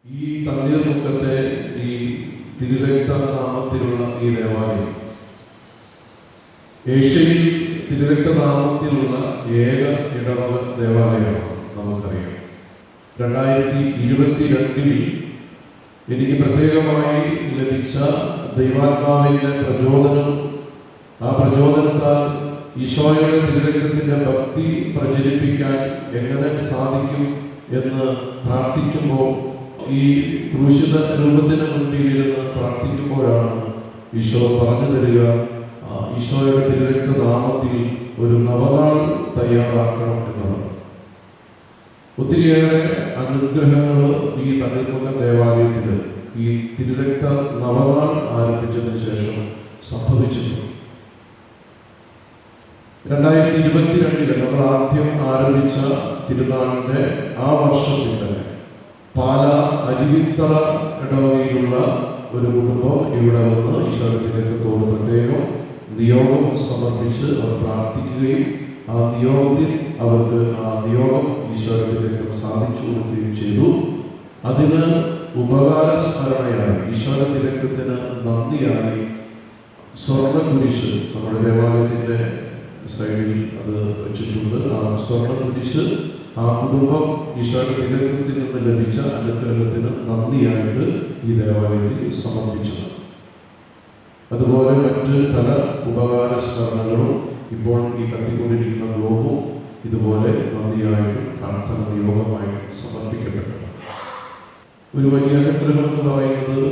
ഈ തണ്ണീർമുക്കത്തെ ഈ തിരുരക്തനാമത്തിലുള്ള ഈ ദേവാലയം ഏഷ്യയിൽ തിരുരക്തനാമത്തിലുള്ള ഏക ഇടവക ദേവാലയമാണ്. നമുക്കറിയാം 2022 എനിക്ക് പ്രത്യേകമായി ലഭിച്ച ദൈവാത്മാവിൻ്റെ പ്രചോദനം, ആ പ്രചോദനത്താൽ ഈശോയുടെ തിരുരക്തത്തിൻ്റെ ഭക്തി പ്രചരിപ്പിക്കാൻ എങ്ങനെ സാധിക്കും എന്ന് പ്രാർത്ഥിക്കുമ്പോൾ, ഈ ക്രൂശിത രൂപത്തിന് മുൻപിലിരുന്ന് പ്രാർത്ഥിക്കുമ്പോഴാണ് ഈശോ പറഞ്ഞു തരിക, ഈശോയുടെ തിരുരക്തനാമത്തിൽ ഒരു നവനാൾ തയ്യാറാക്കണം എന്നുള്ളത്. ഒത്തിരിയേറെ അനുഗ്രഹങ്ങൾ ഈ തണ്ണീർമുക്കം ദേവാലയത്തിൽ ഈ തിരുരക്ത നവനാൾ ആരംഭിച്ചതിന് ശേഷം സംഭവിച്ചിട്ടുണ്ട്. 2022 നമ്മൾ ആദ്യം ആരംഭിച്ച തിരുനാളിൻ്റെ ആ വർഷത്തിൽ തന്നെ പാല അരുവിത്തറ ഇടവകയിലുള്ള ഒരു കുടുംബം ഇവിടെ വന്ന് ഈശോയുടെ തിരുരക്തത്തോട് പ്രത്യേകം നിയോഗം സമർപ്പിച്ച് അവർ പ്രാർത്ഥിക്കുകയും ആ നിയോഗത്തിൽ അവർക്ക് ആ നിയോഗം ഈശോയുടെ തിരുരക്തം സാധിച്ചു കൊടുക്കുകയും ചെയ്തു. അതിന് ഉപകാരസ്മരണയായി, ഈശോയുടെ തിരുരക്തത്തിന് നന്ദിയായി സ്വർണ്ണ കുരിശ് നമ്മുടെ ദേവാലയത്തിൻ്റെ സൈഡിൽ അത് വെച്ചിട്ടുണ്ട്. ആ സ്വർണ്ണ കുരിശ് ആ കുടുംബം ഈശോയുടെ തിരുരക്തത്തിൽ നിന്ന് ലഭിച്ച അനുഗ്രഹത്തിന് നന്ദിയായിട്ട് ഈ ദേവാലയത്തിൽ സമർപ്പിച്ചത്. അതുപോലെ മറ്റ് പല ഉപകാര സ്മരണകളും ഇപ്പോൾ ഈ കത്തിക്കൊണ്ടിരിക്കുന്ന ഗ്ലോബും ഇതുപോലെ നന്ദിയായിട്ടും പ്രാർത്ഥന നിയോഗമായിട്ടും സമർപ്പിക്കപ്പെട്ടു. ഒരു വലിയ അനുഗ്രഹം എന്ന് പറയുന്നത്,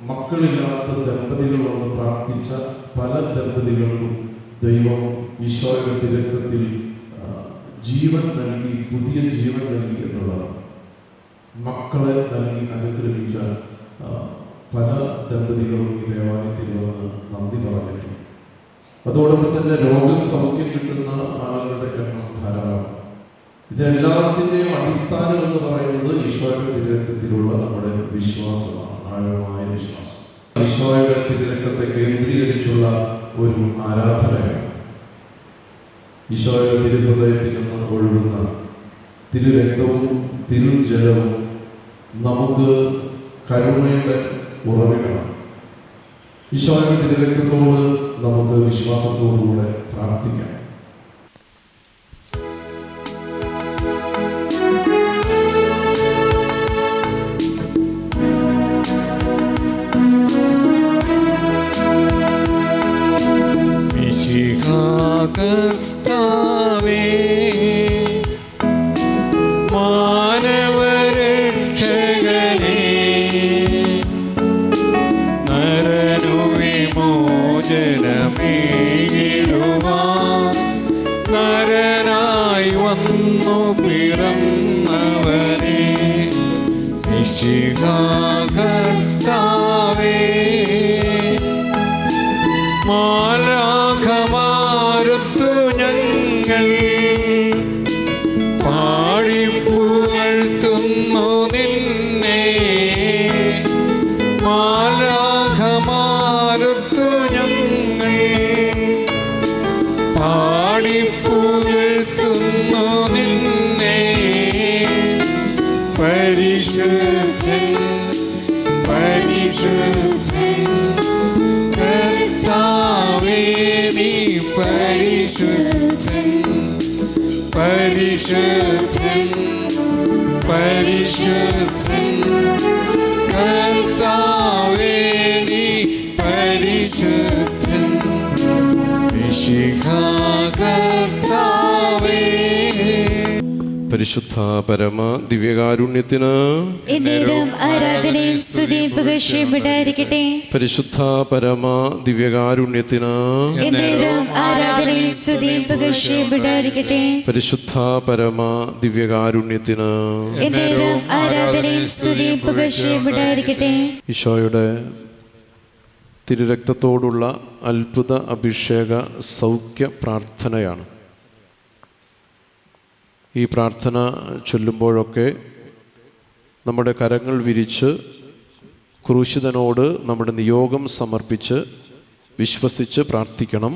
മക്കളില്ലാത്ത ദമ്പതികൾ വന്ന് പ്രാർത്ഥിച്ച പല ദമ്പതികൾക്കും ദൈവം ഈശോയുടെ തിരുരക്തത്തിൽ ജീവൻ നൽകി, പുതിയ ജീവൻ നൽകി എന്നുള്ളതാണ്. മക്കളെ നൽകി അനുഗ്രഹിച്ച പല ദമ്പതികളും ഈ ദേവാലയത്തിൽ വന്ന് നന്ദി പറഞ്ഞിട്ടുണ്ട്. അതോടൊപ്പം തന്നെ രോഗസൗഖ്യം കിട്ടുന്ന ആളുകളുടെ എണ്ണം ധാരാളം. ഇതെല്ലാത്തിൻ്റെയും അടിസ്ഥാനം എന്ന് പറയുന്നത് ഈശോയുടെ തിരുരക്തത്തിലുള്ള നമ്മുടെ വിശ്വാസമാണ്, ആഴമായ വിശ്വാസം. ഈശോയുടെ തിരുരക്തത്തെ കേന്ദ്രീകരിച്ചുള്ള ഒരു ആരാധനയാണ്. ഈശോയുടെ തിരുഹൃദയത്തിൽ നിന്ന് ഒഴുകുന്ന തിരുരക്തവും തിരുജലവും നമുക്ക് കരുണയുടെ ഉറവിടമാണ്. ഈശോയുടെ തിരുരക്തത്തോട് നമുക്ക് വിശ്വാസത്തോടുകൂടെ പ്രാർത്ഥിക്കാം. നരനായി വന്നു പിറന്നവനെ കർത്താവേ, മാലാഖമാരുത്തു ഞങ്ങൾ പാടിപ്പുകഴ്ത്തുന്നു നിന്നെ. മാലാഖമാരുത്തു ഞങ്ങൾ പാടിപ്പുകഴ്ത്തുന്നു നിന്നെ. പരിശുദ്ധൻ പരിശുദ്ധൻ കർത്താവേ, നീ പരിശുദ്ധൻ പരിശുദ്ധൻ പരിശുദ്ധൻ കർത്താവേ, നീ പരിശുദ്ധൻ കർത്താവേ. പരിശുദ്ധ പരമ ദിവ്യകാരുണ്യത്തിന് ആരാധനയും സ്തുതിയും പുകഴ്ചയും ഉണ്ടായിരിക്കട്ടെ. പരിശുദ്ധ പരമ ദിവ്യകാരുണ്യത്തിന് ആരാധനയും സ്തുതിയും പുകഴ്ചയും ഉണ്ടായിരിക്കട്ടെ. പരിശുദ്ധ പരമ ദിവ്യകാരുണ്യത്തിന് ആരാധനയും സ്തുതിയും പുകഴ്ചയും ഉണ്ടായിരിക്കട്ടെ. ഈശോയുടെ തിരുരക്തത്തോടുള്ള അത്ഭുത അഭിഷേക സൗഖ്യ പ്രാർത്ഥനയാണ്. ഈ പ്രാർത്ഥന ചൊല്ലുമ്പോഴൊക്കെ നമ്മുടെ കരങ്ങൾ വിരിച്ച് ക്രൂശിതനോട് നമ്മുടെ നിയോഗം സമർപ്പിച്ച് വിശ്വസിച്ച് പ്രാർത്ഥിക്കണം.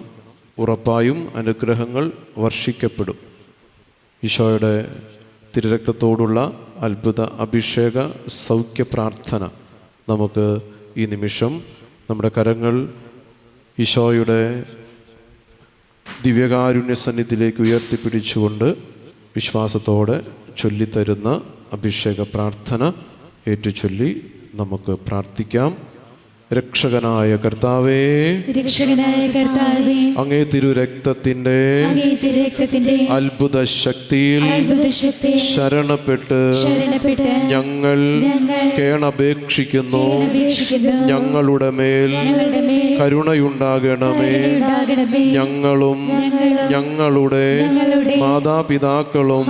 ഉറപ്പായും അനുഗ്രഹങ്ങൾ വർഷിക്കപ്പെടും. ഈശോയുടെ തിരുരക്തത്തോടുള്ള അത്ഭുത അഭിഷേക സൗഖ്യ പ്രാർത്ഥന നമുക്ക് ഈ നിമിഷം നമ്മുടെ കരങ്ങൾ ഈശോയുടെ ദിവ്യകാരുണ്യ സന്നിധിയിലേക്ക് ഉയർത്തിപ്പിടിച്ചുകൊണ്ട് വിശ്വാസത്തോടെ ചൊല്ലിത്തരുന്ന അഭിഷേക പ്രാർത്ഥന ഏറ്റുചൊല്ലി നമുക്ക് പ്രാർത്ഥിക്കാം. രക്ഷകനായ കർത്താവേ, അങ്ങേ തിരുരക്തത്തിന്റെ അത്ഭുത ശക്തിയിൽ ശരണപ്പെട്ട് ഞങ്ങൾ കേണപേക്ഷിക്കുന്നു. ഞങ്ങളുടെ മേൽ കരുണയുണ്ടാകണമേ. ഞങ്ങളും ഞങ്ങളുടെ മാതാപിതാക്കളും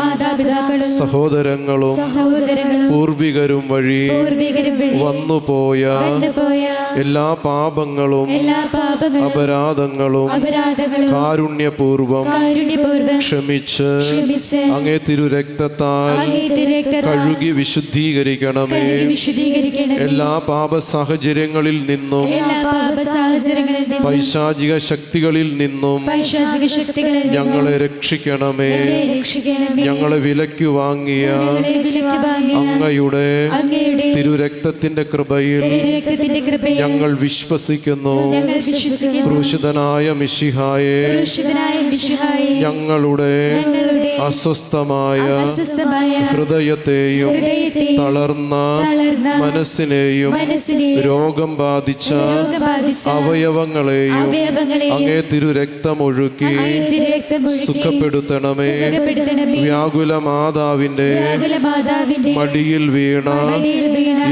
സഹോദരങ്ങളും പൂർവികരും വഴി വന്നുപോയ എല്ലാ പാപങ്ങളും അപരാധങ്ങളും കാരുണ്യപൂർവം ക്ഷമിച്ച് അങ്ങേ തിരുരക്തത്താൽ കഴുകി വിശുദ്ധീകരിക്കണമേ. എല്ലാ പാപ സാഹചര്യങ്ങളിൽ നിന്നും പൈശാചിക ശക്തികളിൽ നിന്നും ഞങ്ങളെ രക്ഷിക്കണമേ. ഞങ്ങളെ വിലയ്ക്ക് വാങ്ങിയ അങ്ങയുടെ തിരുരക്തത്തിന്റെ കൃപയിൽ ഞങ്ങൾ വിശ്വസിക്കുന്നു. ക്രൂശിതനായ മിശിഹായെ, ഞങ്ങളുടെ അസ്വസ്ഥമായ ഹൃദയത്തെയും തളർന്ന മനസ്സിനെയും രോഗം ബാധിച്ച അവയവങ്ങളെയും അങ്ങേ തിരുരക്തമൊഴുക്കി സുഖപ്പെടുത്തണമേ. വ്യാകുല മാതാവിന്റെ മടിയിൽ വീണ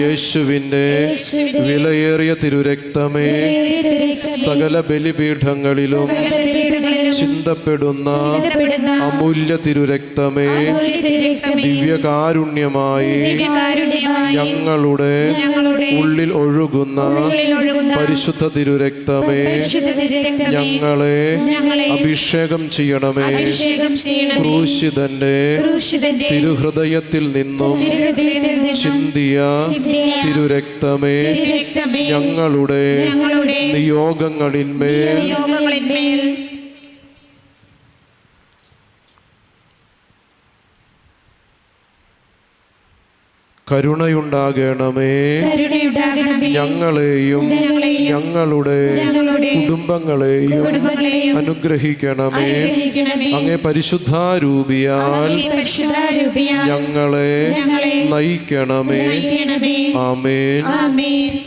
യേശുവിന്റെ വിലയേറിയ തിരുരക്തമേ, സകല ബലിപീഠങ്ങളിലും ചിന്തപ്പെടുന്ന അമൂല്യ തിരുരക്തമേ, ദിവ്യകാരുണ്യമായി ഞങ്ങളുടെ ഉള്ളിൽ ഒഴുകുന്ന പരിശുദ്ധ തിരുരക്തമേ, ഞങ്ങളെ അഭിഷേകം ചെയ്യണമേ. ക്രൂശിതന്റെ തിരുഹൃദയത്തിൽ നിന്നും ചിന്തിയ തിരുരക്തമേ, ഞങ്ങളുടെ നിയോഗങ്ങളിന്മേൽ കരുണയുണ്ടാകണമേ. ഞങ്ങളെയും ഞങ്ങളുടെ കുടുംബങ്ങളെയും അനുഗ്രഹിക്കണമേ. അങ്ങേ പരിശുദ്ധാരൂപിയാൽ ഞങ്ങളെ നയിക്കണമേ. ആമേൻ.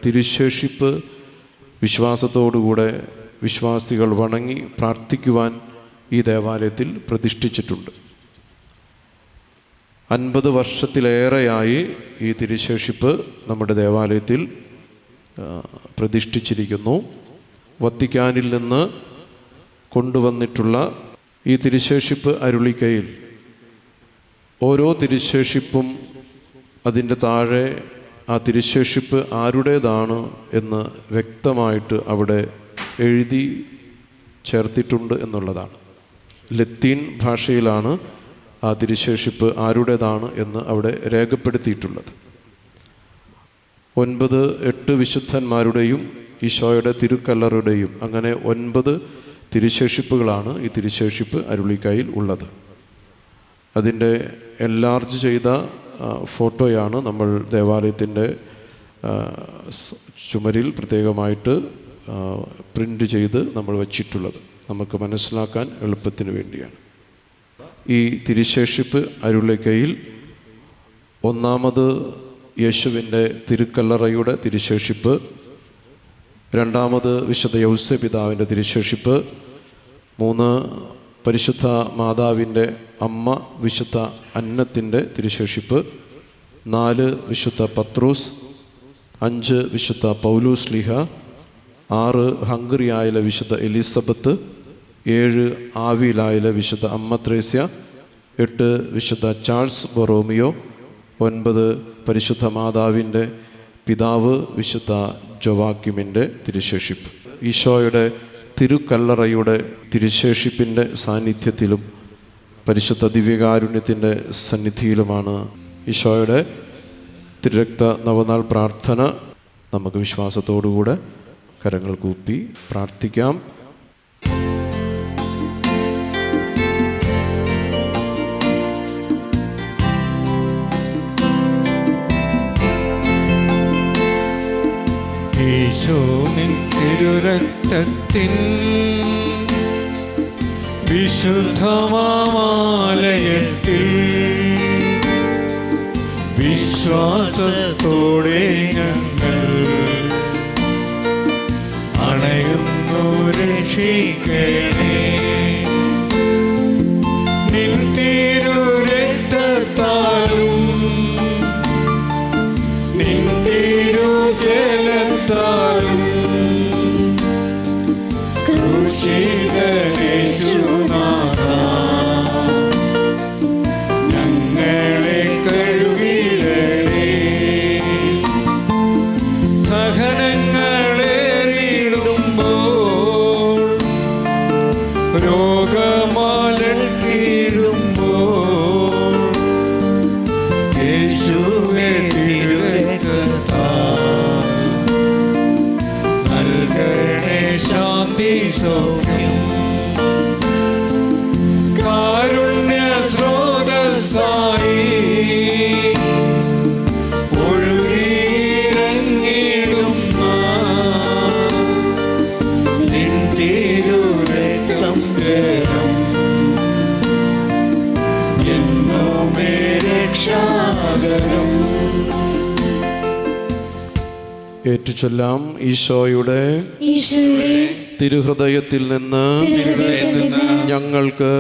തിരുശേഷിപ്പ് വിശ്വാസത്തോടുകൂടെ വിശ്വാസികൾ വണങ്ങി പ്രാർത്ഥിക്കുവാൻ ഈ ദേവാലയത്തിൽ പ്രതിഷ്ഠിച്ചിട്ടുണ്ട്. 50 വർഷത്തിലേറെയായി ഈ തിരുശേഷിപ്പ് നമ്മുടെ ദേവാലയത്തിൽ പ്രതിഷ്ഠിച്ചിരിക്കുന്നു. വത്തിക്കാനിൽ നിന്ന് കൊണ്ടുവന്നിട്ടുള്ള ഈ തിരുശേഷിപ്പ് അരുളിക്കയിൽ ഓരോ തിരുശേഷിപ്പും അതിൻ്റെ താഴെ ആ തിരുശേഷിപ്പ് ആരുടേതാണ് എന്ന് വ്യക്തമായിട്ട് അവിടെ എഴുതി ചേർത്തിട്ടുണ്ട് എന്നുള്ളതാണ്. ലത്തീൻ ഭാഷയിലാണ് ആ തിരുശേഷിപ്പ് ആരുടേതാണ് എന്ന് അവിടെ രേഖപ്പെടുത്തിയിട്ടുള്ളത്. 9-8 വിശുദ്ധന്മാരുടെയും ഈശോയുടെ തിരുക്കല്ലറുടെയും അങ്ങനെ 9 തിരുശേഷിപ്പുകളാണ് ഈ തിരുശേഷിപ്പ് അരുളിക്കയിൽ ഉള്ളത്. അതിൻ്റെ എൻലാർജ് ചെയ്ത ഫോട്ടോയാണ് നമ്മൾ ദേവാലയത്തിൻ്റെ ചുമരിൽ പ്രത്യേകമായിട്ട് പ്രിൻ്റ് ചെയ്ത് നമ്മൾ വച്ചിട്ടുള്ളത്. നമുക്ക് മനസ്സിലാക്കാൻ എളുപ്പത്തിന് വേണ്ടിയാണ്. ഈ തിരുശേഷിപ്പ് അരുളിക്കയിൽ ഒന്നാമത് യേശുവിൻ്റെ തിരുക്കല്ലറയുടെ തിരുശേഷിപ്പ്, രണ്ടാമത് വിശുദ്ധ യൗസേപിതാവിൻ്റെ തിരുശേഷിപ്പ്, 3 പരിശുദ്ധ മാതാവിൻ്റെ അമ്മ വിശുദ്ധ അന്നത്തിൻ്റെ തിരുശേഷിപ്പ്, 4 വിശുദ്ധ പത്രോസ്, 5 വിശുദ്ധ പൗലോസ് ലീഹ, 6 ഹംഗറിയായിലെ വിശുദ്ധ എലിസബത്ത്, 7 ആവിയിലായിലെ വിശുദ്ധ അമ്മ ത്രേസ്യ, 8 വിശുദ്ധ ചാൾസ് ബൊറോമിയോ, 9 പരിശുദ്ധ മാതാവിൻ്റെ പിതാവ് വിശുദ്ധ ജോവാക്യുമിൻ്റെ തിരുശേഷിപ്പ്. ഈശോയുടെ തിരുക്കല്ലറയുടെ തിരുശേഷിപ്പിൻ്റെ സാന്നിധ്യത്തിലും പരിശുദ്ധ ദിവ്യകാരുണ്യത്തിൻ്റെ സന്നിധിയിലുമാണ് ഈശോയുടെ തിരുരക്ത നവനാൾ പ്രാർത്ഥന. നമുക്ക് വിശ്വാസത്തോടുകൂടെ കരങ്ങൾ കൂപ്പി പ്രാർത്ഥിക്കാം. നിൻ തിരുരക്തത്തിൻ വിശുദ്ധമാലയത്തിൽ വിശ്വാസത്തോടെ ഞങ്ങൾ അണയുന്നു. രക്ഷിക്കണേ നിൻ തിരുരക്തത്താലും നിൻ തിരുജലത്താലും ക്രൂശിതനേശുനാഥാ ഞങ്ങളെ കഴുകിടണേ. സഹനങ്ങളേറിടുമ്പോൾ രോഗമാലട്ടിടുമ്പോൾ യേശുവേ തിരുരക്തത്താൽ നൽകണേ ശാന്തി സൗഖ്യം. കാരുണ്യ സ്രോതസ്സായി ഒഴുകിയിറങ്ങിടുന്ന നിൻ തിരുരക്തം ജലം എന്നുമേ രക്ഷാകരം. ഏറ്റുചൊല്ലാം. ഈശോയുടെ തിരുഹൃദയത്തിൽ നിന്ന് ഞങ്ങൾക്ക്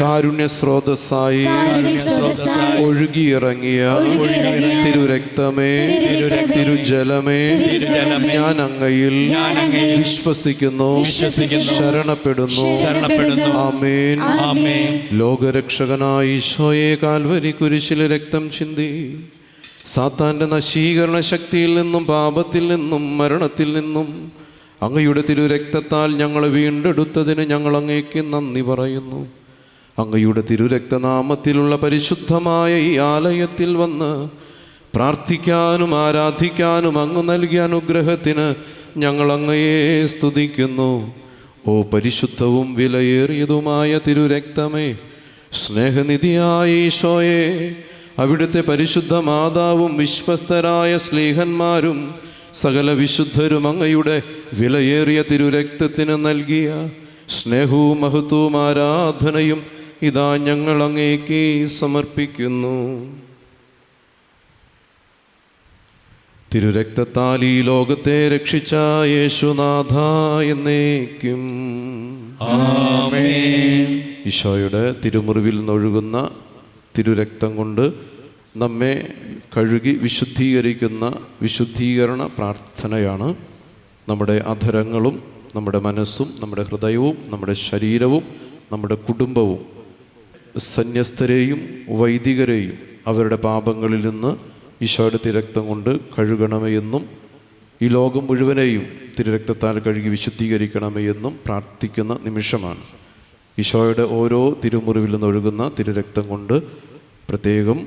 കാരുണ്യ സ്രോതസ്സായി ഒഴുകിയിറങ്ങിയ തിരുരക്തമേ, തിരുജലമേ, ഞാൻ അങ്ങയിൽ വിശ്വസിക്കുന്നു, ശരണപ്പെടുന്നു. ആമേൻ. ലോകരക്ഷകനായ ഈശോയെ കാൽവരി കുരിശിലെ രക്തം ചിന്തി സാത്താൻ്റെ നശീകരണ ശക്തിയിൽ നിന്നും പാപത്തിൽ നിന്നും മരണത്തിൽ നിന്നും അങ്ങയുടെ തിരുരക്തത്താൽ ഞങ്ങളെ വീണ്ടെടുത്തതിന് ഞങ്ങൾ അങ്ങേക്ക് നന്ദി പറയുന്നു. അങ്ങയുടെ തിരുരക്തനാമത്തിലുള്ള പരിശുദ്ധമായ ഈ ആലയത്തിൽ വന്ന് പ്രാർത്ഥിക്കാനും ആരാധിക്കാനും അങ്ങ് നൽകിയ അനുഗ്രഹത്തിന് ഞങ്ങൾ അങ്ങയെ സ്തുതിക്കുന്നു. ഓ പരിശുദ്ധവും വിലയേറിയതുമായ തിരുരക്തമേ, സ്നേഹനിധിയായ ഈശോയെ, അവിടുത്തെ പരിശുദ്ധ മാതാവും വിശ്വസ്തരായ സ്ലീഹന്മാരും സകല വിശുദ്ധരും അങ്ങയുടെ വിലയേറിയ തിരുരക്തത്തിന് നൽകിയ സ്നേഹവും മഹത്വവും ആരാധനയും ഇതാ ഞങ്ങൾ അങ്ങേക്ക് സമർപ്പിക്കുന്നു. തിരുരക്തത്താൽ ഈ ലോകത്തെ രക്ഷിച്ച യേശുനാഥ എന്നേക്കും ആമേൻ. ഈശോയുടെ തിരുമുറിവിൽ നിന്നൊഴുകുന്ന തിരുരക്തം കൊണ്ട് നമ്മെ കഴുകി വിശുദ്ധീകരിക്കുന്ന വിശുദ്ധീകരണ പ്രാർത്ഥനയാണ്. നമ്മുടെ അധരങ്ങളും നമ്മുടെ മനസ്സും നമ്മുടെ ഹൃദയവും നമ്മുടെ ശരീരവും നമ്മുടെ കുടുംബവും സന്യസ്തരെയും വൈദികരെയും അവരുടെ പാപങ്ങളിൽ നിന്ന് ഈശോയുടെ തിരുരക്തം കൊണ്ട് കഴുകണമേ എന്നും ഈ ലോകം മുഴുവനെയും തിരുരക്തത്താൽ കഴുകി വിശുദ്ധീകരിക്കണമേ എന്നും പ്രാർത്ഥിക്കുന്ന നിമിഷമാണ്. ഈശോയുടെ ഓരോ തിരുമുറിവിൽ നിന്നൊഴുകുന്ന തിരുരക്തം കൊണ്ട് പ്രത്യേകം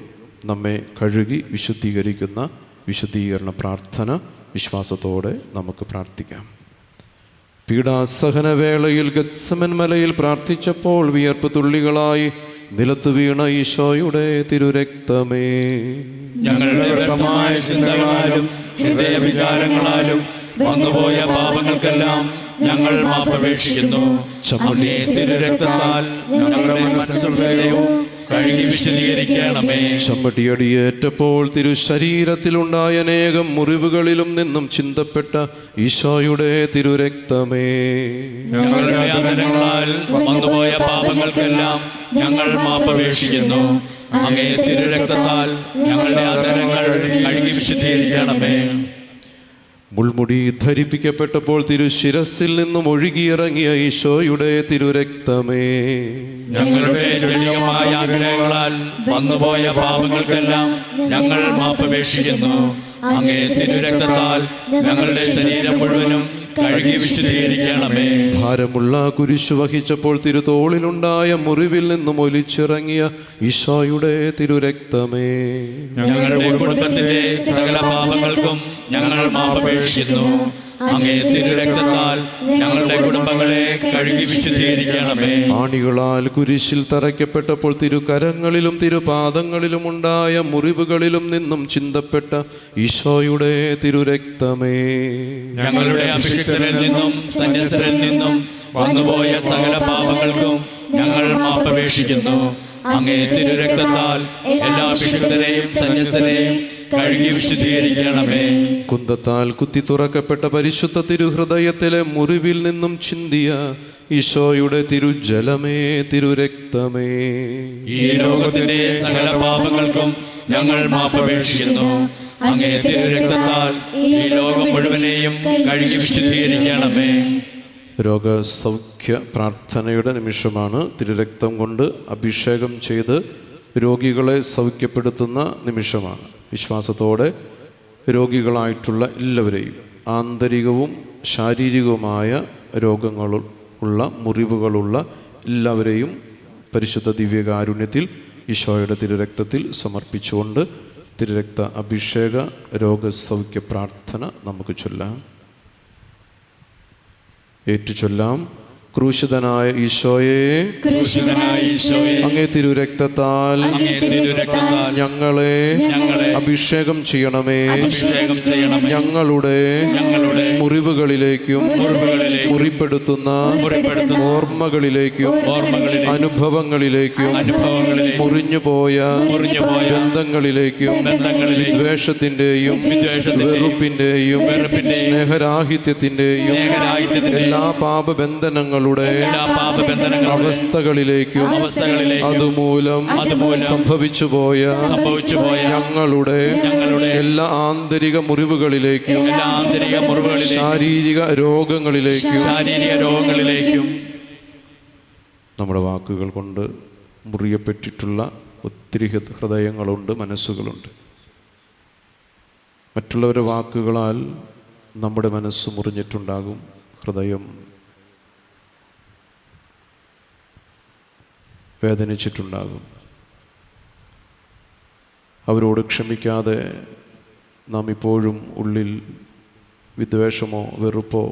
നമ്മെ കഴുകി വിശുദ്ധീകരിക്കുന്ന വിശുദ്ധീകരണ പ്രാർത്ഥന വിശ്വാസത്തോടെ നമുക്ക് പ്രാർത്ഥിക്കാം. പീഡാസഹനവേളയിൽ ഗത്സമൻ മലയിൽ പ്രാർത്ഥിച്ചപ്പോൾ വിയർപ്പ് തുള്ളികളായി നിലത്ത് വീണ ഈശോയുടെ തിരുരക്തമേ, ഞങ്ങളുടെ വ്യർത്ഥമായ ചിന്തകളാലും ഹൃദയവിചാരങ്ങളാലും വന്നുപോയ പാപങ്ങൾക്കെല്ലാം ഞങ്ങൾ മാപ്പപേക്ഷിക്കുന്നു. അങ്ങേ തിരുരക്തത്താൽ ഞങ്ങളുടെ മനസ്സും ഹൃദയവും കഴുകി വിശദീകരിക്കണമേ. ചമ്മട്ടിയടിയേറ്റപ്പോൾ തിരുശരീരത്തിലുണ്ടായ അനേകം മുറിവുകളിലും നിന്നും ചിന്തപ്പെട്ട ഈശോയുടെ തിരുരക്തമേ, ഞങ്ങളുടെ അധരങ്ങളാൽ വന്നുപോയ പാപങ്ങൾക്കെല്ലാം ഞങ്ങൾ മാപ്പപേക്ഷിക്കുന്നു. അങ്ങേ തിരുരക്തത്താൽ ഞങ്ങളുടെ അധരങ്ങൾ കഴുകി വിശദീകരിക്കണമേ. മുൾമുടി ധരിപ്പിക്കപ്പെട്ടപ്പോൾ തിരുശിരസിൽ നിന്നും ഒഴുകിയിറങ്ങിയ ഈശോയുടെ തിരുരക്തമേ, ഞങ്ങളുടെ ജനീയമായ ആഗ്രഹങ്ങളാൽ വന്നുപോയ പാപങ്ങൾക്കെല്ലാം ഞങ്ങൾ മാപ്പപേക്ഷിക്കുന്നു. അങ്ങേ തിരുരക്തത്താൽ ഞങ്ങളുടെ ശരീരം മുഴുവനും കഴുകി വിശുദ്ധീകരിക്കണമേ. ഭാരമുള്ള കുരിശു വഹിച്ചപ്പോൾ തിരുതോളിലുണ്ടായ മുറിവിൽ നിന്നും ഒലിച്ചിറങ്ങിയ ഈശോയുടെ തിരുരക്തമേ, ഞങ്ങളുടെ കുടുംബത്തിന്റെ സകല പാപങ്ങൾക്കും ഞങ്ങൾ മാപ്പപേക്ഷിക്കുന്നു. അങ്ങേ തിരുരക്തത്താൽ ഞങ്ങളുടെ കുടുംബങ്ങളെ കഴുകി വിശുദ്ധീകരിക്കണമേ. ആണികളാൽ കുരിശിൽ തറയ്ക്കപ്പെട്ടപ്പോൾ തിരുകരങ്ങളിലും തിരുപാദങ്ങളിലും ഉണ്ടായ മുറിവുകളിലും നിന്നും ചിന്തപ്പെട്ട ഈശോയുടെ തിരുരക്തമേ, ഞങ്ങളുടെ അഭിഷിക്തരിൽ നിന്നും സന്യസ്തരിൽ നിന്നും വന്നുപോയ സകല പാപങ്ങൾക്കും ഞങ്ങൾ മാപ്പപേക്ഷിക്കുന്നു. അങ്ങേ തിരുരക്തത്താൽ എല്ലാ അഭിഷിക്തരെയും സന്യസ്തരെയും കഴുകി വിശുദ്ധീകരിക്കണമേ. കുന്തത്താൽ കുത്തി തുറക്കപ്പെട്ട പരിശുദ്ധ തിരുഹൃദയത്തിലെ മുറിവിൽ നിന്നും ചിന്തിയ ഈശോയുടെ തിരുജലമേ, തിരുരക്തമേ, ഈ ലോകത്തിന്റെ സകല പാപങ്ങൾക്കും ഞങ്ങൾ മാപ്പപേക്ഷിക്കുന്നു. അങ്ങേ തിരുരക്തത്താൽ ഈ ലോകം മുഴുവനെയും കഴുകി വിശുദ്ധീകരിക്കണമേ. രോഗസൗഖ്യ പ്രാർത്ഥനയുടെ നിമിഷമാണ്. തിരുരക്തം കൊണ്ട് അഭിഷേകം ചെയ്ത് രോഗികളെ സൗഖ്യപ്പെടുത്തുന്ന നിമിഷമാണ്. വിശ്വാസത്തോടെ രോഗികളായിട്ടുള്ള എല്ലാവരെയും, ആന്തരികവും ശാരീരികവുമായ രോഗങ്ങളുള്ള മുറിവുകളുള്ള എല്ലാവരെയും പരിശുദ്ധ ദിവ്യകാരുണ്യത്തിൽ ഈശോയുടെ തിരുരക്തത്തിൽ സമർപ്പിച്ചുകൊണ്ട് തിരുരക്ത അഭിഷേക രോഗസൗഖ്യ പ്രാർത്ഥന നമുക്ക് ചൊല്ലാം. ഏറ്റുചൊല്ലാം. ക്രൂശിതനായ ഈശോയെ, അങ്ങേ തിരുരക്തത്താൽ ഞങ്ങളെ അഭിഷേകം ചെയ്യണമേ. ഞങ്ങളുടെ മുറിവുകളിലേക്കും മുറിപ്പെടുത്തുന്ന ഓർമ്മകളിലേക്കും അനുഭവങ്ങളിലേക്കും മുറിഞ്ഞുപോയ ബന്ധങ്ങളിലേക്കും ദ്വേഷത്തിന്റെയും വെറുപ്പിന്റെയും സ്നേഹരാഹിത്യത്തിന്റെയും എല്ലാ പാപബന്ധനങ്ങളും അവസ്ഥകളിലേക്കും അതുമൂലം സംഭവിച്ചു പോയ ഞങ്ങളുടെ എല്ലാ ആന്തരിക മുറിവുകളിലേക്കും ശാരീരിക രോഗങ്ങളിലേക്കും നമ്മുടെ വാക്കുകൾ കൊണ്ട് മുറിയപ്പെട്ടിട്ടുള്ള ഒത്തിരി ഹൃദയങ്ങളുണ്ട്, മനസ്സുകളുണ്ട്. മറ്റുള്ളവരുടെ വാക്കുകളാൽ നമ്മുടെ മനസ്സ് മുറിഞ്ഞിട്ടുണ്ടാകും, ഹൃദയം വേദനിച്ചിട്ടുണ്ടാകും. അവരോട് ക്ഷമിക്കാതെ നാം ഇപ്പോഴും ഉള്ളിൽ വിദ്വേഷമോ വെറുപ്പോ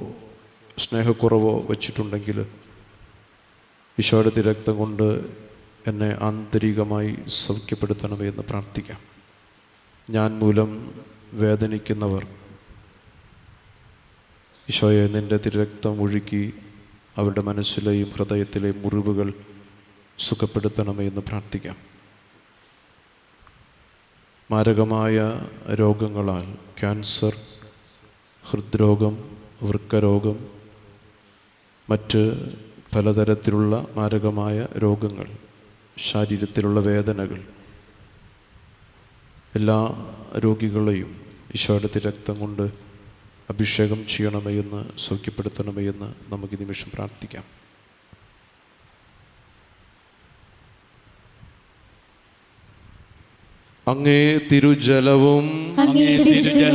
സ്നേഹക്കുറവോ വച്ചിട്ടുണ്ടെങ്കിൽ ഈശോയുടെ തിരുരക്തം കൊണ്ട് എന്നെ ആന്തരികമായി സൗഖ്യപ്പെടുത്തണമേ എന്ന് പ്രാർത്ഥിക്കാം. ഞാൻ മൂലം വേദനിക്കുന്നവർ, ഈശോയെ നിൻ്റെ തിരുരക്തം ഒഴുക്കി അവരുടെ മനസ്സിലെയും ഹൃദയത്തിലെയും മുറിവുകൾ സുഖപ്പെടുത്തണമേ എന്ന് പ്രാർത്ഥിക്കാം. മാരകമായ രോഗങ്ങളാൽ ക്യാൻസർ, ഹൃദ്രോഗം, വൃക്കരോഗം, മറ്റ് പലതരത്തിലുള്ള മാരകമായ രോഗങ്ങൾ, ശരീരത്തിലുള്ള വേദനകൾ, എല്ലാ രോഗികളെയും ഈശോയുടെ തിരുരക്തം കൊണ്ട് അഭിഷേകം ചെയ്യണമേ എന്ന് സൗഖ്യപ്പെടുത്തണമേ എന്ന് നമുക്ക് ഈ നിമിഷം പ്രാർത്ഥിക്കാം. അങ്ങേ തിരുജലവും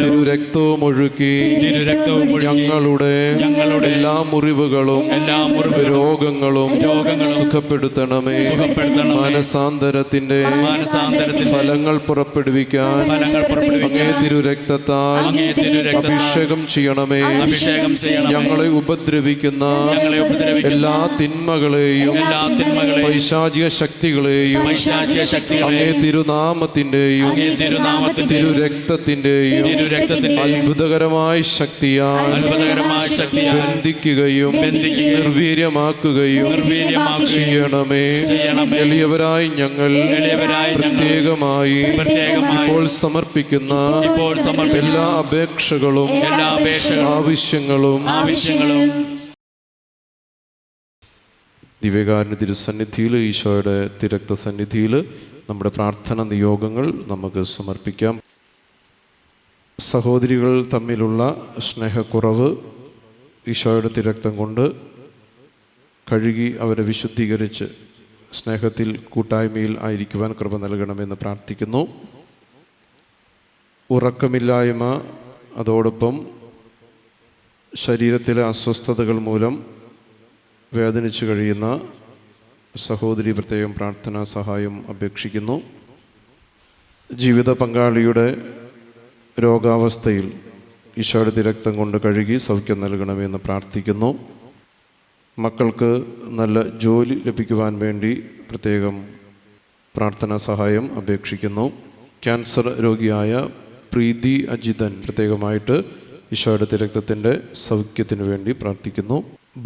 തിരുരക്തവും ഒഴുക്കി ഞങ്ങളുടെ എല്ലാ മുറിവുകളും രോഗങ്ങളും സുഖപ്പെടുത്തണമേ. മാനസാന്തരത്തിന്റെ ഫലങ്ങൾ പുറപ്പെടുവിക്കാൻ അങ്ങേ തിരുരക്തത്താൽ അഭിഷേകം ചെയ്യണമേ. ഞങ്ങളെ ഉപദ്രവിക്കുന്ന എല്ലാ തിന്മകളെയും പൈശാചിക ശക്തികളെയും അങ്ങേ തിരുനാമത്തിന്റെയും തിരുരക്തത്തിന്റെയും അത്ഭുതകരമായ ശക്തിയാൽ ബന്ധിക്കുകയും നിർവീര്യമാക്കുകയും ചെയ്യണമേ. എളിയവരായി ഞങ്ങൾ പ്രത്യേകമായി ഇപ്പോൾ സമർപ്പിക്കുന്ന എല്ലാ അപേക്ഷകളും ആവശ്യങ്ങളും ദിവ്യകാരുണ്യ തിരുസന്നിധിയിൽ, ഈശോയുടെ തിരുരക്ത സന്നിധിയിൽ നമ്മുടെ പ്രാർത്ഥന നിയോഗങ്ങൾ നമുക്ക് സമർപ്പിക്കാം. സഹോദരികൾ തമ്മിലുള്ള സ്നേഹക്കുറവ് ഈശോയുടെ തിരുരക്തം കൊണ്ട് കഴുകി അവരെ വിശുദ്ധീകരിച്ച് സ്നേഹത്തിൽ കൂട്ടായ്മയിൽ ആയിരിക്കുവാൻ കൃപ നൽകണമെന്ന് പ്രാർത്ഥിക്കുന്നു. ഉറക്കമില്ലായ്മ, അതോടൊപ്പം ശരീരത്തിലെ അസ്വസ്ഥതകൾ മൂലം വേദനിച്ചു കഴിയുന്ന സഹോദരി പ്രത്യേകം പ്രാർത്ഥനാ സഹായം അപേക്ഷിക്കുന്നു. ജീവിത പങ്കാളിയുടെ രോഗാവസ്ഥയിൽ ഈശോയുടെ തിരക്തം കൊണ്ട് കഴുകി സൗഖ്യം നൽകണമെന്ന് പ്രാർത്ഥിക്കുന്നു. മക്കൾക്ക് നല്ല ജോലി ലഭിക്കുവാൻ വേണ്ടി പ്രത്യേകം പ്രാർത്ഥനാ സഹായം അപേക്ഷിക്കുന്നു. ക്യാൻസർ രോഗിയായ പ്രീതി അജിതൻ പ്രത്യേകമായിട്ട് ഈശോയുടെ തിരക്തത്തിൻ്റെ സൗഖ്യത്തിന് വേണ്ടി പ്രാർത്ഥിക്കുന്നു.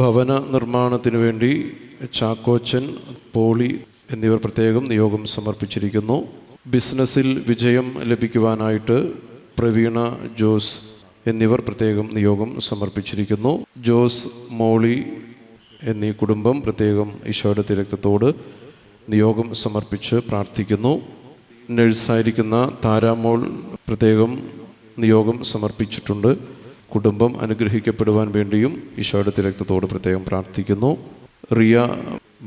ഭവന നിർമ്മാണത്തിന് വേണ്ടി ചാക്കോച്ചൻ, പോളി എന്നിവർ പ്രത്യേകം നിയോഗം സമർപ്പിച്ചിരിക്കുന്നു. ബിസിനസ്സിൽ വിജയം ലഭിക്കുവാനായിട്ട് പ്രവീണ ജോസ് എന്നിവർ പ്രത്യേകം നിയോഗം സമർപ്പിച്ചിരിക്കുന്നു. ജോസ്, മോളി എന്നീ കുടുംബം പ്രത്യേകം ഈശോയുടെ തിരക്തത്തോട് നിയോഗം സമർപ്പിച്ച് പ്രാർത്ഥിക്കുന്നു. നഴ്സായിരിക്കുന്ന താരാമോൾ പ്രത്യേകം നിയോഗം സമർപ്പിച്ചിട്ടുണ്ട്. കുടുംബം അനുഗ്രഹിക്കപ്പെടുവാൻ വേണ്ടിയും ഈശോയുടെ തിരക്തത്തോട് പ്രത്യേകം പ്രാർത്ഥിക്കുന്നു. റിയ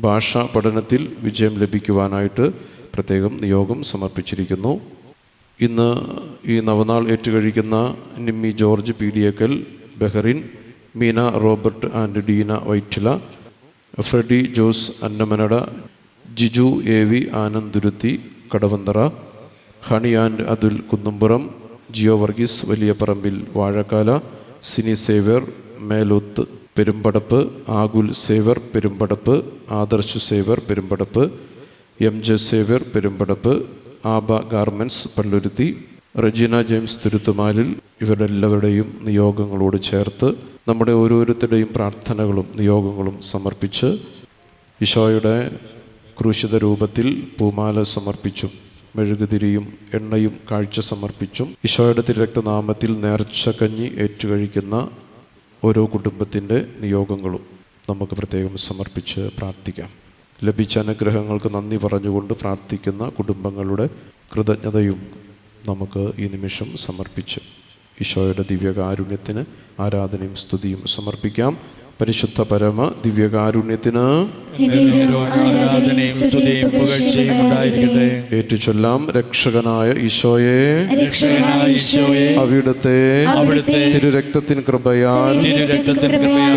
ഭാഷാ പഠനത്തിൽ വിജയം ലഭിക്കുവാനായിട്ട് പ്രത്യേകം നിയോഗം സമർപ്പിച്ചിരിക്കുന്നു. ഇന്ന് ഈ നവനാൾ ഏറ്റുകഴിക്കുന്ന Nimmi George Peediyakkal, Bahrain, Meena Robert and Deena Vyttila, Freddy Jose Annamanada, Jiju A V Ananduruthi Kadavanthara, Honey and Athul Kunnumpuram, Jio Varghese Valiyaparambil Vazhakkala, Sini Xavier Meloth Perumpadappu, Akul Xavier Perumpadappu, Adarsh Xavier Perumpadappu, M J Xavier Perumpadappu, Aba garments Palluruthy, Regina James Thuruthumalil ഇവരുടെ എല്ലാവരുടെയും നിയോഗങ്ങളോട് ചേർത്ത് നമ്മുടെ ഓരോരുത്തരുടെയും പ്രാർത്ഥനകളും നിയോഗങ്ങളും സമർപ്പിച്ച് ഈശോയുടെ ക്രൂശിത രൂപത്തിൽ പൂമാല സമർപ്പിച്ചും മെഴുകുതിരിയും എണ്ണയും കാഴ്ച സമർപ്പിച്ചും ഈശോയുടെ തിരുരക്തനാമത്തിൽ നേർച്ച കഞ്ഞി ഏറ്റുകഴിക്കുന്ന ഓരോ കുടുംബത്തിൻ്റെ നിയോഗങ്ങളും നമുക്ക് പ്രത്യേകം സമർപ്പിച്ച് പ്രാർത്ഥിക്കാം. ലഭിച്ച അനുഗ്രഹങ്ങൾക്ക് നന്ദി പറഞ്ഞുകൊണ്ട് പ്രാർത്ഥിക്കുന്ന കുടുംബങ്ങളുടെ കൃതജ്ഞതയും നമുക്ക് ഈ നിമിഷം സമർപ്പിച്ച് ഈശോയുടെ ദിവ്യകാരുണ്യത്തിന് ആരാധനയും സ്തുതിയും സമർപ്പിക്കാം. പരിശുദ്ധ പരമ ദിവ്യകാരുണ്യത്തിന് ഏറ്റുചൊല്ലാം. രക്ഷകനായ ഈശോയെ, അവിടുത്തെ തിരുരക്തത്തിന് കൃപയാൽ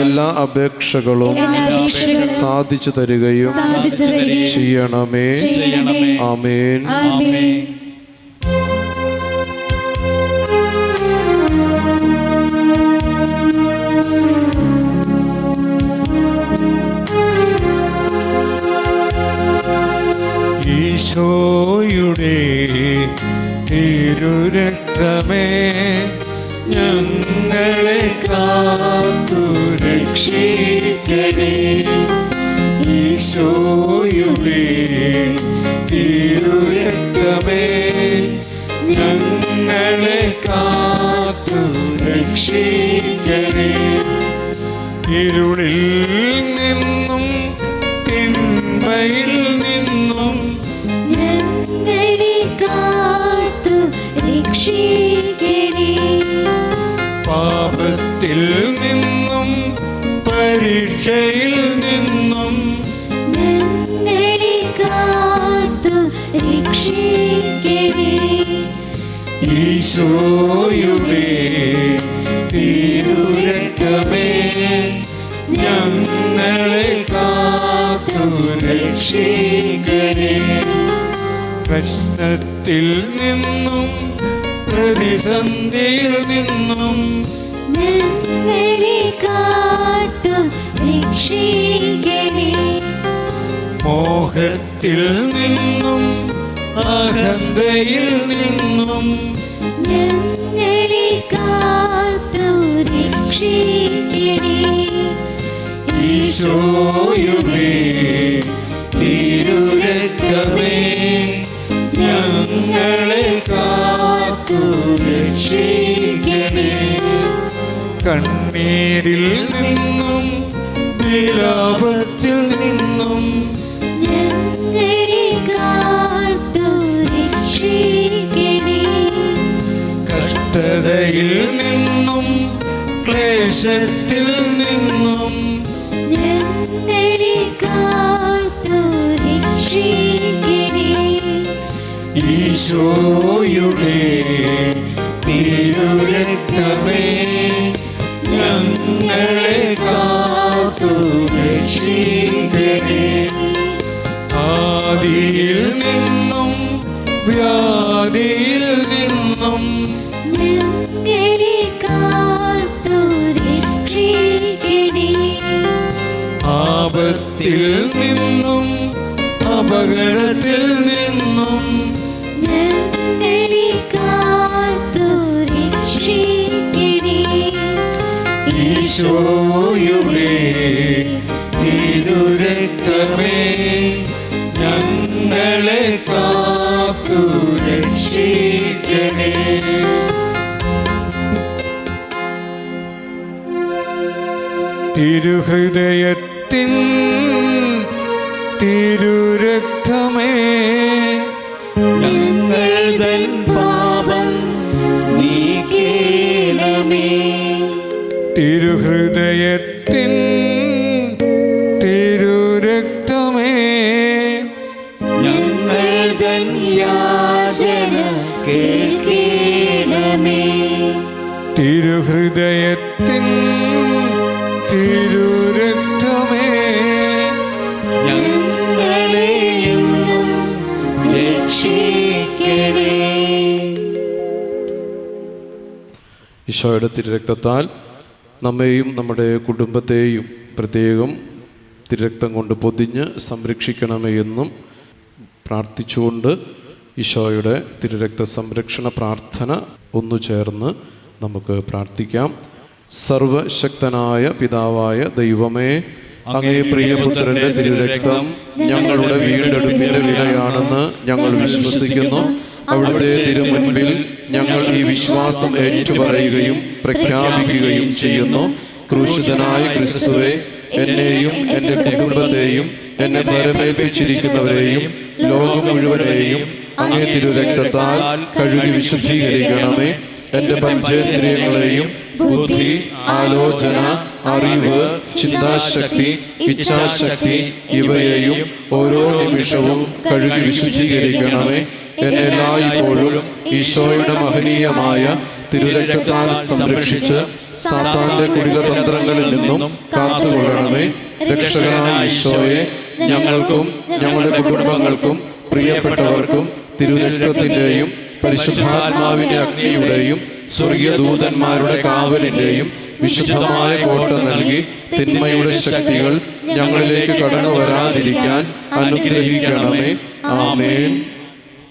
എല്ലാ അപേക്ഷകളും സാധിച്ചു തരികയും ചെയ്യണമേ. ആമേൻ. ഈശോയുടെ തിരുരക്തമേ, ഞങ്ങളെ കാത്തു രക്ഷിക്കണേ. ഈശോയുടെ തിരുരക്തമേ, ഞങ്ങളെ കാത്തു രക്ഷിക്കണേ. ഇരുളിൽ നിന്നും തിന്മയിൽ നിന്നും ഞങ്ങളെ കാത്തു രക്ഷിക്കണേ. പാപത്തിൽ നിന്നും പരീക്ഷയിൽ നിന്നും ഞങ്ങളെ കാത്തു രക്ഷിക്കണേ. ഈശോയുടെ തിരുരക്തമേ, ഞങ്ങളെ കാത്തു രക്ഷിക്കണേ. പ്രശ്നത്തിൽ നിന്നും പ്രതിസന്ധിയിൽ നിന്നും ഞങ്ങളെ കാത്തു രക്ഷിക്കണേ. മോഹത്തിൽ നിന്നും അഹന്തയിൽ നിന്നും ഞങ്ങളെ കാത്തു രക്ഷിക്കണേ. ഈശോയുടെ തിരുരക്തമേ, ഞങ്ങളെ കാത്തു രക്ഷിക്കണേ. കണ്ണീരിൽ നിന്നും വിലാപത്തിൽ നിന്നും ഞങ്ങളെ കാത്തു രക്ഷിക്കണേ. കഷ്ടതയിൽ നിന്നും ക്ലേശത്തിൽ നിന്നും ഞങ്ങളെ കാത്തു രക്ഷിക്കണേ. ഈശോയുടെ തിരുരക്തമേ, ഞങ്ങളെ കാത്തു രക്ഷിക്കണേ. ആദിയിൽ നിന്നും വ്യാധിയിൽ നിന്നും ഞങ്ങളെ കാത്തു പാപത്തിൽ നിന്നും അപകടത്തിൽ നിന്നും ഞങ്ങളെ കാത്തു രക്ഷിക്കണേ. ഈശോയുടെ തിരുരക്തമേ ഞങ്ങളെ കാത്തു രക്ഷിക്കണേ. തിരുഹൃദയത്തിൻ തിരുരക്തമേ ഞങ്ങൾ തൻ പാപം നീക്കേണമേ. തിരുഹൃദയത്തിൻ തിരുരക്തമേ ഞങ്ങൾ തൻ യാചന കേൾക്കേണമേ. തിരുഹൃദയത്തിൻ തിരുരക്തമേ ഞങ്ങളെയും രക്ഷിക്കണേ. ഈശോയുടെ തിരുരക്തത്താൽ നമ്മെയും നമ്മുടെ കുടുംബത്തെയും പ്രത്യേകം തിരുരക്തം കൊണ്ട് പൊതിഞ്ഞ് സംരക്ഷിക്കണമേ എന്നും പ്രാർത്ഥിച്ചുകൊണ്ട് ഈശോയുടെ തിരുരക്ത സംരക്ഷണ പ്രാർത്ഥന ഒന്നു ചേർന്ന് നമുക്ക് പ്രാർത്ഥിക്കാം. സർവശക്തനായ പിതാവായ ദൈവമേ, അങ്ങേ പ്രിയപുത്രന്റെ തിരുരക്തം ഞങ്ങളുടെ വീണ്ടെടുപ്പിന്റെ വിലയാണെന്ന് ഞങ്ങൾ വിശ്വസിക്കുന്നു. അവിടുത്തെ തിരുമുൻപിൽ ഞങ്ങൾ ഈ വിശ്വാസം ഏറ്റുപറയുകയും പ്രഖ്യാപിക്കുകയും ചെയ്യുന്നു. ക്രൂശിതനായ ക്രിസ്തുവേ, എന്നെയും എൻ്റെ കുടുംബത്തെയും എന്നെ ഭരമേൽപ്പിച്ചിരിക്കുന്നവരെയും ലോകം മുഴുവനെയും അങ്ങേ തിരുരക്തത്താൽ കഴുകി വിശുദ്ധീകരിക്കണമേ. എൻ്റെ പഞ്ചേന്ദ്രിയങ്ങളെയും ബുദ്ധി, ആലോചന, അറിവ്, ചിന്താശക്തി, ഇച്ഛാശക്തി ഇവയെയും ഓരോ നിമിഷവും കഴുകി വിശുദ്ധീകരിക്കണമേ. എന്നെ എല്ലായ്പ്പോഴും ഈശോയുടെ മഹനീയമായ തിരുരക്തത്താൽ സംരക്ഷിച്ച് സാത്താന്റെ കുടിലതന്ത്രങ്ങളിൽ നിന്നും കാത്തുകൊള്ളണമേ. രക്ഷകനായ ഈശോയെ, ഞങ്ങൾക്കും ഞങ്ങളുടെ കുടുംബങ്ങൾക്കും പ്രിയപ്പെട്ടവർക്കും തിരുരക്തത്തിൻ്റെയും പരിശുദ്ധാത്മാവിന്റെ അഗ്നിയുടെയും സ്വർഗീയ ദൂതന്മാരുടെ കാവലിന്റെയും വിശുദ്ധമായ കോട്ട നൽകി തിന്മയുടെ ശക്തികൾ ഞങ്ങളിലേക്ക് കടന്നു വരാതിരിക്കാൻ അനുഗ്രഹിക്കണമേ. ആമേൻ.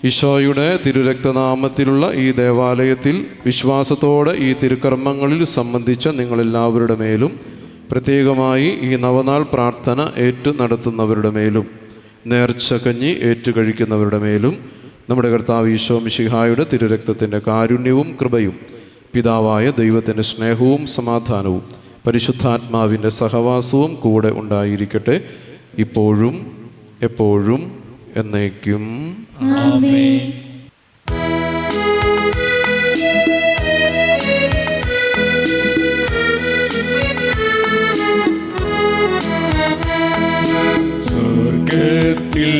ഈശോയുടെ തിരുരക്തനാമത്തിലുള്ള ഈ ദേവാലയത്തിൽ വിശ്വാസത്തോടെ ഈ തിരുക്കർമ്മങ്ങളിൽ സംബന്ധിച്ച നിങ്ങളെല്ലാവരുടെ മേലും, പ്രത്യേകമായി ഈ നവനാൾ പ്രാർത്ഥന ഏറ്റു നടത്തുന്നവരുടെ മേലും, നേർച്ചകഞ്ഞി ഏറ്റുകഴിക്കുന്നവരുടെ മേലും നമ്മുടെ കർത്താവ് ഈശോ മിശിഹായുടെ തിരുരക്തത്തിൻ്റെ കാരുണ്യവും കൃപയും പിതാവായ ദൈവത്തിൻ്റെ സ്നേഹവും സമാധാനവും പരിശുദ്ധാത്മാവിൻ്റെ സഹവാസവും കൂടെ ഉണ്ടായിരിക്കട്ടെ, ഇപ്പോഴും എപ്പോഴും എന്നേക്കും. ആമേൻ. സ്വർഗത്തിൽ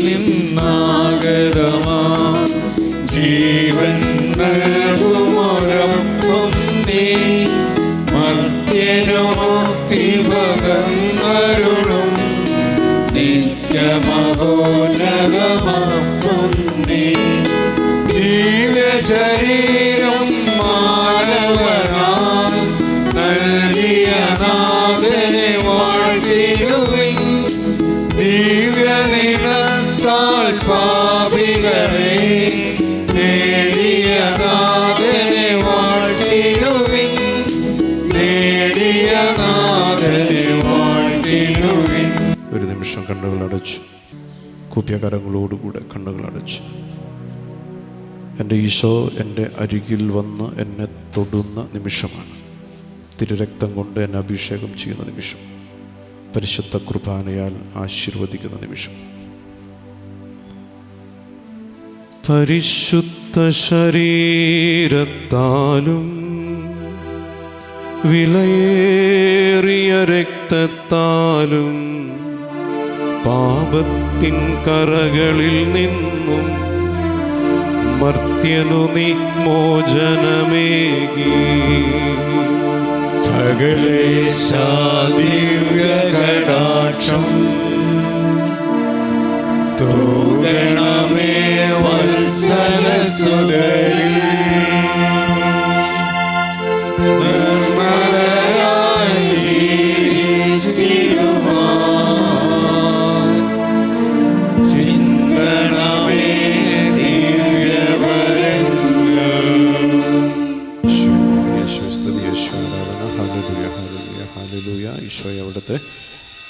നിന്നാഗതമാ ജീവൻ നൽകുമൊരപ്പം നീ മർത്യനോക്തി പകർന്നരുളും നിത്യമഹോന്നതമാക്കും നീ ദിവ്യശരീരം മാനവനായി നൽകിയ നാഥനെ വാഴ്ത്തിടുവിൻ. ദിവ്യനിളത്താൽ പാപികളെ നേടിയ നാഥനെ വാഴ്ത്തിടുവിൻ. നേടിയ നാഥനെ വാഴ്ത്തിടുവിൻ. ഒരു നിമിഷം കണ്ണുകൾ അടച്ചു, കുപ്യകരങ്ങളോടുകൂടെ കണ്ണുകൾ അടച്ചു. എൻ്റെ ഈശോ എൻ്റെ അരികിൽ വന്ന് എന്നെ തൊടുന്ന നിമിഷമാണ്. തിരുരക്തം കൊണ്ട് എന്നെ അഭിഷേകം ചെയ്യുന്ന നിമിഷം, പരിശുദ്ധ കുർബാനയാൽ ആശീർവദിക്കുന്ന നിമിഷം. പരിശുദ്ധ ശരീരത്താലും വിലയേറിയ രക്തത്താലും പാപത്തിൻ കറകളിൽ നിന്നും മർത്യനു നീ മോചനമേകി. സകലേശാ ദിവ്യകടാക്ഷം തൂകണമേ വത്സലസുതരിൽ. നിർമ്മലരായി ജീവിച്ചിടുവാൻ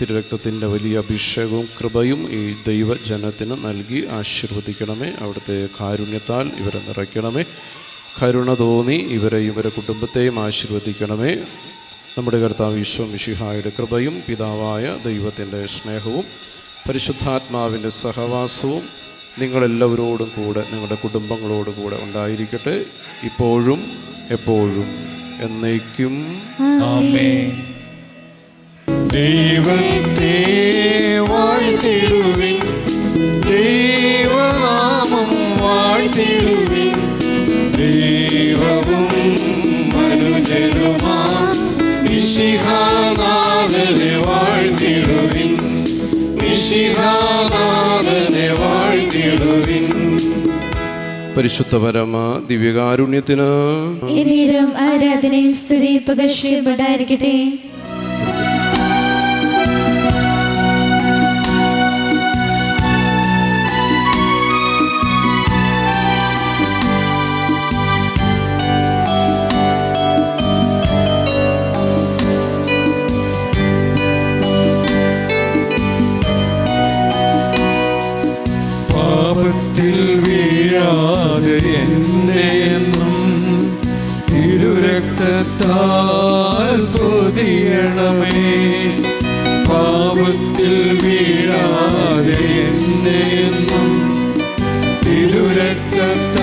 തിരുരക്തത്തിൻ്റെ വലിയ അഭിഷേകവും കൃപയും ഈ ദൈവജനത്തിന് നൽകി ആശീർവദിക്കണമേ. അവിടുത്തെ കാരുണ്യത്താൽ ഇവരെ നിറയ്ക്കണമേ. കരുണ തോന്നി ഇവരെയും ഇവരെ കുടുംബത്തെയും ആശീർവദിക്കണമേ. നമ്മുടെ കർത്താവ് ഈശോ മിശിഹായുടെ കൃപയും പിതാവായ ദൈവത്തിൻ്റെ സ്നേഹവും പരിശുദ്ധാത്മാവിൻ്റെ സഹവാസവും നിങ്ങളെല്ലാവരോടും കൂടെ നിങ്ങളുടെ കുടുംബങ്ങളോടും കൂടെ ഉണ്ടായിരിക്കട്ടെ, ഇപ്പോഴും എപ്പോഴും എന്നേക്കും. ആമേൻ. ദൈവത്തെ വാഴ്ത്തിടുവിൻ, ദൈവനാമം വാഴ്ത്തിടുവിൻ. ദൈവവും മനുജനുമാ മിശിഹാനാഥനെ വാഴ്ത്തിടുവിൻ, മിശിഹാനാഥനെ വാഴ്ത്തിടുവിൻ. പരിശുദ്ധ പരമ ദിവ്യകാരുണ്യത്തിന് എന്നേരം ആരാധനയും സ്തുതിയും പുകഴ്ചയും ഉണ്ടായിരിക്കട്ടെ. പാപത്തിൽ വീഴാതെ എന്നെയെന്നും തിരുരക്തത്താൽ പൊതിയണമേ. പാപത്തിൽ വീഴാതെ എന്നെയെന്നും തിരുരക്തത്താൽ